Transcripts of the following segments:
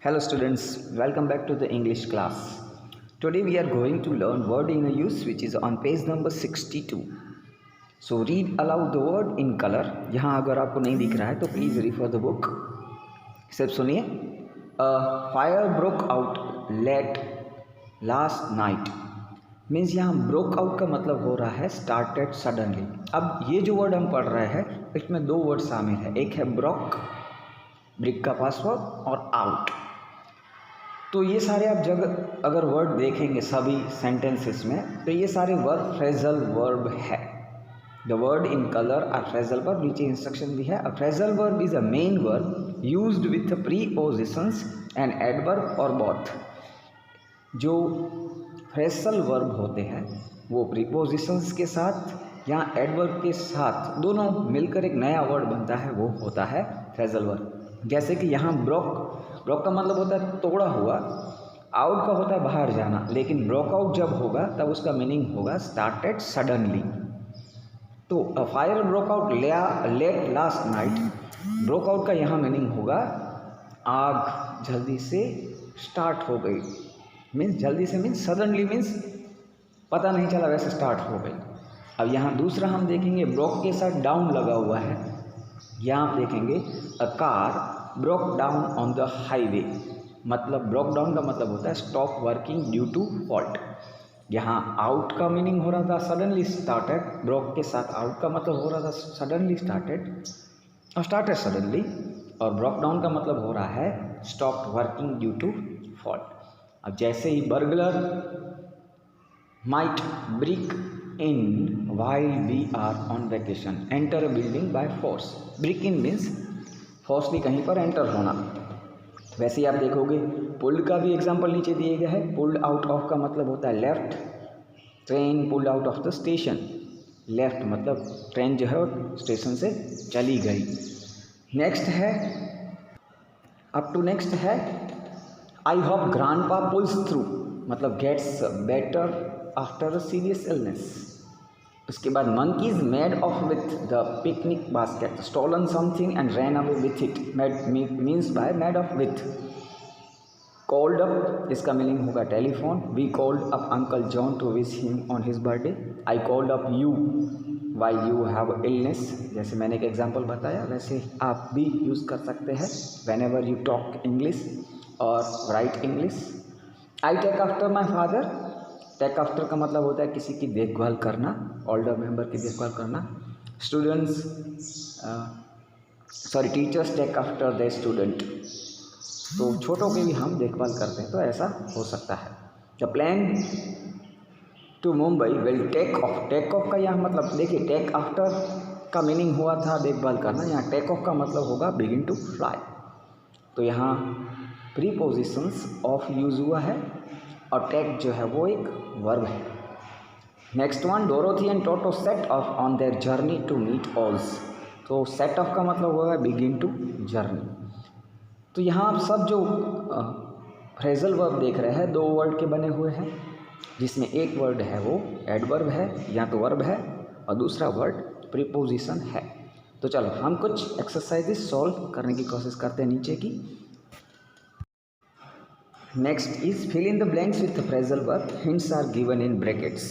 Hello students, welcome back to the English class. Today we are going to learn word in use which is on page number 62. So read aloud the word in color. यहाँ अगर आपको नहीं दिख रहा है तो please refer the book. सिर्फ सुनिए. A fire broke out late last night. Means यहाँ broke out का मतलब हो रहा है started suddenly. अब ये जो वर्ड हम पढ़ रहे हैं इसमें दो वर्ड शामिल है. एक है broke, ब्रिक का पासवर्ड, और आउट. तो ये सारे आप जब अगर वर्ड देखेंगे सभी सेंटेंसेस में तो ये सारे वर्ब फ्रेजल वर्ब है. The word in colour are phrasal verb. नीचे इंस्ट्रक्शन भी है. A phrasal verb is a main verb used with prepositions and adverb और बोथ. जो फ्रेजल वर्ब होते हैं वो प्रीपोजिशंस के साथ या एडवर्ब के साथ दोनों मिलकर एक नया वर्ड बनता है, वो होता है फ्रेजल वर्ब. जैसे कि यहाँ ब्रोक का मतलब होता है तोड़ा हुआ, आउट का होता है बाहर जाना, लेकिन ब्रोक आउट जब होगा तब उसका मीनिंग होगा स्टार्टेड सडनली. तो a fire broke out late last night. Broke out का यहाँ मीनिंग होगा आग जल्दी से स्टार्ट हो गई. मीन्स जल्दी से मीन्स सडनली मीन्स पता नहीं चला वैसे स्टार्ट हो गई. अब यहाँ दूसरा हम देखेंगे ब्रोक के साथ डाउन लगा हुआ है. यहाँ आप देखेंगे a car broke down on the highway. मतलब ब्रोक डाउन का मतलब होता है stop working due to fault. यहाँ आउट का मीनिंग हो रहा था सडनली स्टार्टेड. ब्रोक के साथ आउट का मतलब हो रहा था सडनली स्टार्टेड और स्टार्टेड सडनली. और ब्रोक डाउन का मतलब हो रहा है stop working due to fault. अब जैसे ही burglar might break in while we are on vacation, enter a building by force. break in means फोर्सली कहीं पर एंटर होना. वैसे ही आप देखोगे पुल्ड का भी एग्जांपल नीचे दिए गया है. पुल्ड आउट ऑफ का मतलब होता है left. Train pulled out of the station. Left मतलब ट्रेन जो है स्टेशन से चली गई. नेक्स्ट है अप टू नेक्स्ट है I hope grandpa pulls through. मतलब gets better after a serious illness. उसके बाद monkeys made off with the picnic basket, stolen something and ran away with it. means by made off with. called up इसका meaning होगा telephone. we called up Uncle John to wish him on his birthday. I called up you while you have illness. जैसे मैंने एक example बताया वैसे आप भी use कर सकते हैं whenever you talk English or write English. I take after my father. Take after का मतलब होता है किसी की देखभाल करना, ओल्डर मेंबर की देखभाल करना. Teachers take after the student. तो छोटों की भी हम देखभाल करते हैं, तो ऐसा हो सकता है. The plan to Mumbai will take off. Take off का यहाँ मतलब देखिए टेक आफ्टर का मीनिंग हुआ था देखभाल करना. यहाँ टेक ऑफ का मतलब होगा बिगिन टू फ्लाई. तो यहाँ प्रीपोजिशंस ऑफ यूज़ हुआ है और टेक जो है वो एक वर्ब है. Next one Dorothy and Toto set off on their journey to meet Oz. तो सेट ऑफ का मतलब हुआ है बिगिन टू जर्नी. तो यहाँ आप सब जो फ्रेजल वर्ब देख रहे हैं दो वर्ड के बने हुए हैं, जिसमें एक वर्ड है वो एडवर्ब है या तो वर्ब है और दूसरा वर्ड प्रीपोजिशन है. तो चलो हम कुछ एक्सरसाइजेस सॉल्व करने की कोशिश करते हैं नीचे की. Next is fill in the blanks with the phrasal verb. Hints are given in brackets.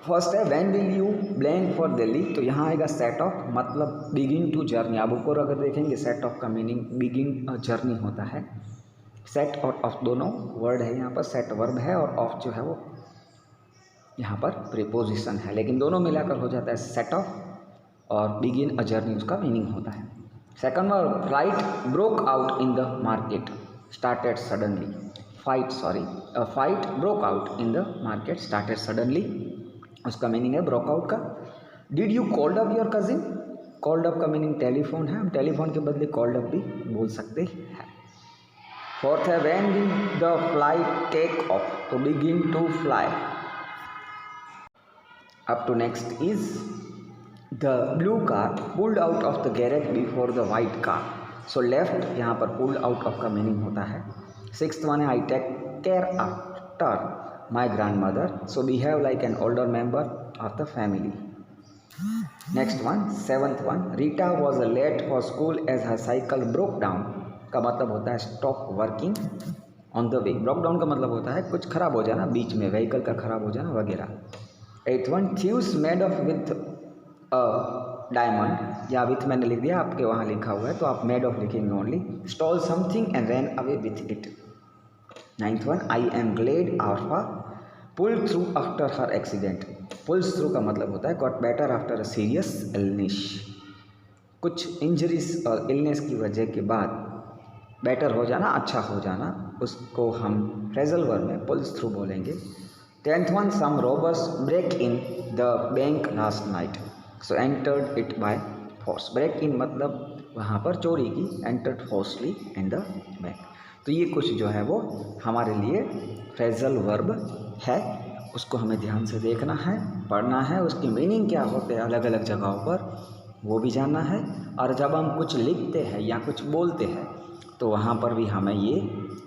First है when will you blank for Delhi. तो यहाँ आएगा set off मतलब begin to journey. आप ऊपर अगर देखेंगे set off का मीनिंग begin journey होता है. set और off दोनों वर्ड है यहाँ पर. set वर्ब है और off जो है वो यहाँ पर प्रीपोजिशन है, लेकिन दोनों मिलाकर हो जाता है set off और begin a journey उसका मीनिंग होता है. Second verb flight broke out in the market. started suddenly. A fight broke out in the market. started suddenly उसका मीनिंग है broke out का. did you called up your cousin. called up का meaning telephone है. हम telephone के बदले called up भी बोल सकते हैं. फोर्थ है when did the flight take off. तो begin to fly. up to next is the blue car pulled out of the garage before the white car. So left यहाँ पर पुल्ड आउट ऑफ का meaning होता है. Sixth one है I take care after my grand mother. So behave like an older member of the family. Next one seventh one Rita was late for school as her cycle broke down. का मतलब होता है stop working on the way. Broke down का मतलब होता है कुछ खराब हो जाना बीच में, व्हीकल का खराब हो जाना वगैरह। 8th one, thieves made of with a diamond, या विथ मैंने लिख दिया, आपके वहाँ लिखा हुआ है तो आप मेड ऑफ लिखेंगे only. Stole something and ran away with it. 9th one, I am glad Arfa pull through after her accident. Pulls through का मतलब होता है got better after a serious illness. कुछ इंजरीज और इलनेस की वजह के बाद बेटर हो जाना, अच्छा हो जाना, उसको हम फ्रेजल वर्ब में पुल्स थ्रू बोलेंगे। 10th one, some robbers break in the bank last night, so entered it by force. Break in मतलब वहाँ पर चोरी की, entered forcefully in the bank. तो ये कुछ जो है वो हमारे लिए फ्रेजल वर्ब है, उसको हमें ध्यान से देखना है, पढ़ना है, उसकी मीनिंग क्या होते हैं अलग अलग जगहों पर वो भी जानना है। और जब हम कुछ लिखते हैं या कुछ बोलते हैं तो वहाँ पर भी हमें ये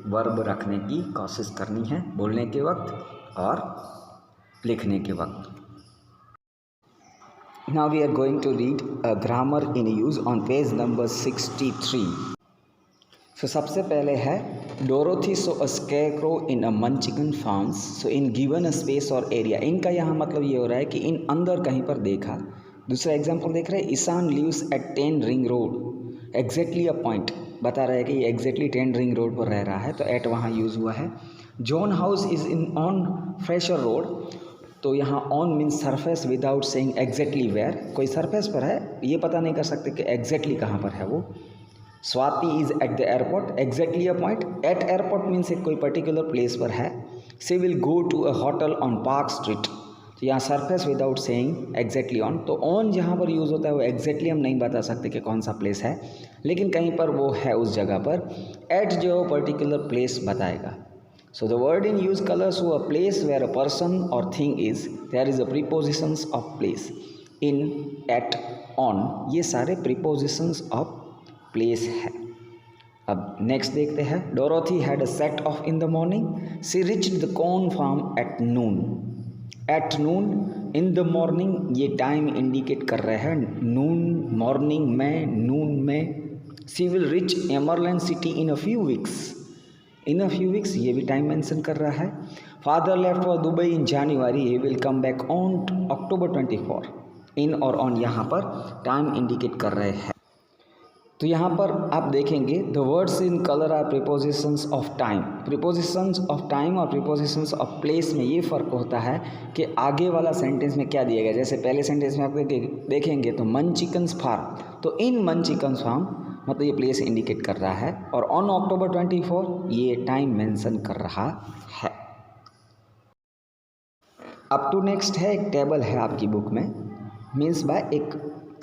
वर्ब रखने की कोशिश करनी है, बोलने के वक्त और लिखने के वक्त। Now we are going to read a grammar in use on page number 63. So सबसे पहले है Dorothy saw a scarecrow in a Munchkin farms, so in given a space और एरिया। इनका यहाँ मतलब ये हो रहा है कि इन अंदर कहीं पर देखा। दूसरा एग्जाम्पल देख रहे हैं, Ishan lives at 10 ring road exactly a point, बता रहा है कि ये एग्जैक्टली 10 रिंग रोड पर रह रहा है, तो एट वहाँ यूज़ हुआ है। John house is in on fresher road, तो यहाँ on means surface without saying exactly where, कोई सरफेस पर है, ये पता नहीं कर सकते कि एग्जैक्टली कहाँ पर है वो। Swati is at the airport exactly a point, at airport means एक कोई पर्टिकुलर प्लेस पर है। She will go to a hotel on park street, तो यहाँ surface without saying exactly on, तो ऑन जहाँ पर यूज़ होता है वो एग्जैक्टली हम नहीं बता सकते कि कौन सा प्लेस है, लेकिन कहीं पर वो है उस जगह पर। एट जो पर्टिकुलर प्लेस बताएगा। So the word in use colors who a place where a person or thing is, there is a prepositions of place, in, at, on, ये सारे prepositions of place है। अब नेक्स्ट देखते हैं, Dorothy had a set off in the morning, she reached the corn farm at noon. At noon, in the morning, ये time indicate कर रहे हैं नून, मॉर्निंग में, नून में। She will reach emerald city in a few weeks, in a few weeks ये भी time mention कर रहा है। Father left for Dubai in January, he will come back on October 24। In और on यहाँ पर टाइम इंडिकेट कर रहे हैं। तो यहाँ पर आप देखेंगे the words in colour are prepositions of time. Prepositions of time और प्रीपोजिशंस ऑफ प्लेस में ये फ़र्क होता है कि आगे वाला सेंटेंस में क्या दिया गया। जैसे पहले सेंटेंस में आप देखेंगे तो मन चिकन्स फार्म, तो इन मन चिकन्स फार्म मतलब ये प्लेस इंडिकेट कर रहा है, और ऑन अक्टूबर 24 ये टाइम मेंशन कर रहा है। अप टू नेक्स्ट है, एक टेबल है आपकी बुक में, मीन्स बाय एक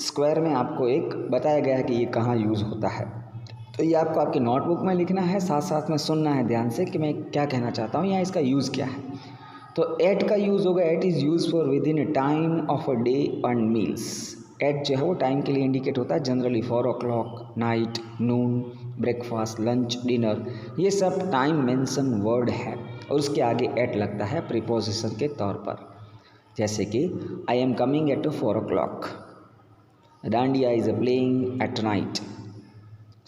स्क्वायर में आपको एक बताया गया है कि ये कहाँ यूज़ होता है। तो ये आपको आपके नोटबुक में लिखना है, साथ साथ में सुनना है ध्यान से कि मैं क्या कहना चाहता हूँ या इसका यूज़ क्या है। तो एट का यूज़ होगा, at is use for with in time of a day and meals. At जो है वो टाइम के लिए इंडिकेट होता है, generally 4 o'clock, night, noon, breakfast, lunch, dinner, ये सब टाइम मेंशन वर्ड है, और उसके आगे एट लगता है प्रीपोजिशन के तौर पर। जैसे कि I am coming at 4 o'clock, dandiya is playing at night.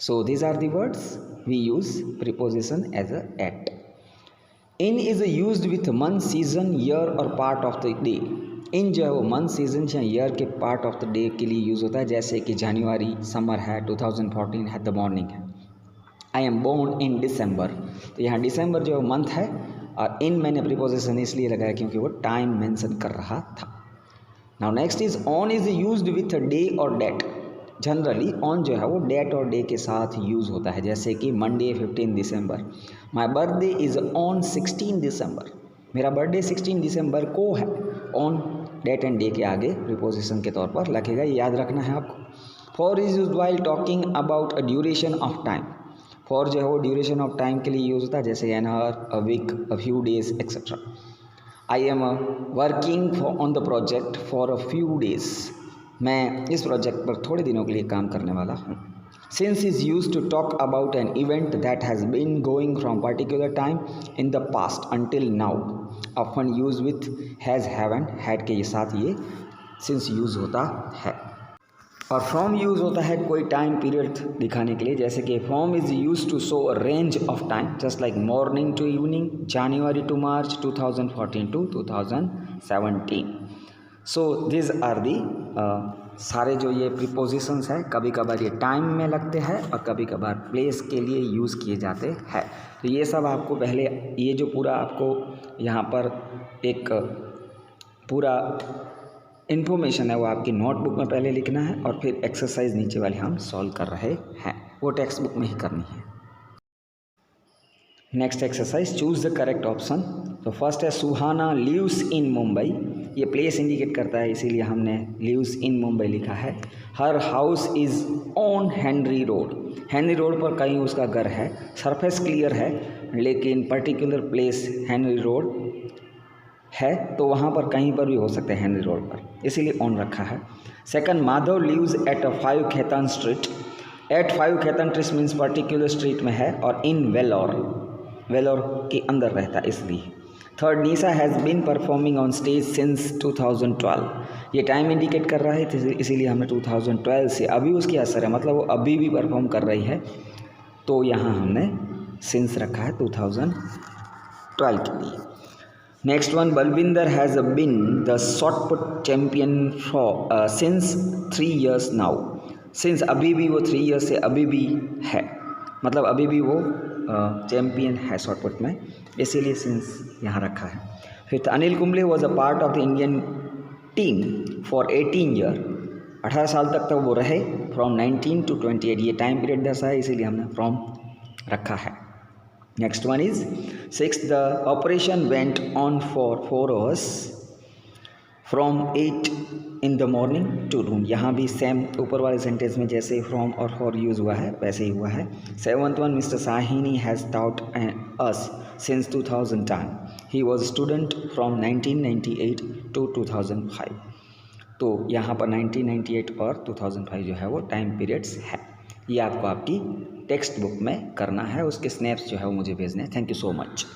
So these are the words we use preposition as a at. In is used with month, season, year और part of the day. इन जो है वो month, season या year के part of the day के लिए use होता है। जैसे कि जनवरी समर है, 2014 है, द मॉर्निंग है। आई एम बोर्न इन दिसंबर, तो यहाँ दिसंबर जो मंथ है, और इन मैंने प्रीपोजिशन इसलिए लगाया क्योंकि वो टाइम मेंशन कर रहा था। Now next is on is used with day और डेट। जनरली ऑन जो है वो डेट और डे के साथ यूज़ होता है। जैसे कि Monday 15 December, my birthday is on 16 दिसंबर, मेरा बर्थडे 16 दिसंबर को है। ऑन डेट एंड डे के आगे प्रीपोजिशन के तौर पर लगेगा, ये याद रखना है आपको। For is used while talking about a duration of time. For जो है वो ड्यूरेशन ऑफ टाइम के लिए यूज़ होता है, जैसे an hour, a week, a few days etcetera. I am working on the project for a few days, मैं इस प्रोजेक्ट पर थोड़े दिनों के लिए काम करने वाला हूँ। Since is use to talk about an event that has been going from particular time in the past until now, often use with has, have and had के साथ ये सिंस यूज़ होता है। और फ्रॉम यूज़ होता है कोई time period दिखाने के लिए, जैसे कि from is use to show a range of time, just like morning to evening, January to March, 2014 to 2017। So this are the सारे जो ये प्रीपोजिशंस है, कभी कभार ये टाइम में लगते हैं और कभी कभार प्लेस के लिए यूज़ किए जाते हैं। तो ये सब आपको पहले, ये जो पूरा आपको यहाँ पर एक पूरा इन्फॉर्मेशन है वो आपकी नोटबुक में पहले लिखना है और फिर एक्सरसाइज नीचे वाली हम सॉल्व कर रहे हैं, वो टेक्स्ट बुक में ही करनी है। Next exercise, choose the correct option. तो फर्स्ट है सुहाना लिव्स इन मुंबई, ये प्लेस इंडिकेट करता है इसीलिए हमने लिव्स इन मुंबई लिखा है। Her house is on Henry road, Henry road पर कहीं उसका घर है। सरफेस क्लियर है लेकिन पर्टिकुलर प्लेस हेनरी रोड है, तो वहाँ पर कहीं पर भी हो सकते हैं हेनरी रोड पर, इसीलिए ऑन रखा है। Second, Madhav lives at 5 Khetan street, at 5 Khetan street means particular street में है और इन वेलोर, वेलोर के अंदर रहता है इसलिए। Third, Nisha has been performing on stage since 2012, ये टाइम इंडिकेट कर रहा है इसीलिए हमने 2012 से अभी उसकी असर है, मतलब वो अभी भी परफॉर्म कर रही है, तो यहाँ हमने सिंस रखा है 2012 के लिए। Next one, Balvinder has been the shot put champion for since 3 years now, since अभी भी वो 3 years से अभी भी है, मतलब अभी भी वो चैम्पियन है शॉट पुट में, इसीलिए सिंस यहाँ रखा है। Fifth, Anil Kumble was a part of the Indian team for 18 years, 18 साल तक वो रहे, फ्रॉम 19 to 28, ये टाइम पीरियड दर्शाया है इसीलिए हमने फ्रॉम रखा है। Next one is 6th, the operation went on for 4 hours from 8 in the morning to noon, यहाँ भी सेम ऊपर वाले सेंटेंस में जैसे फ्रॉम और फॉर यूज़ हुआ है वैसे ही हुआ है। 7th one, mister Sawhney has taught us since 2010, he was student from 1998 to 2005, तो यहाँ पर 1998 और 2005 जो है वो टाइम पीरियड्स है। ये आपको आपकी टेक्स्ट बुक में करना है, उसके स्नैप्स जो है वो मुझे भेजने हैं। Thank you so much.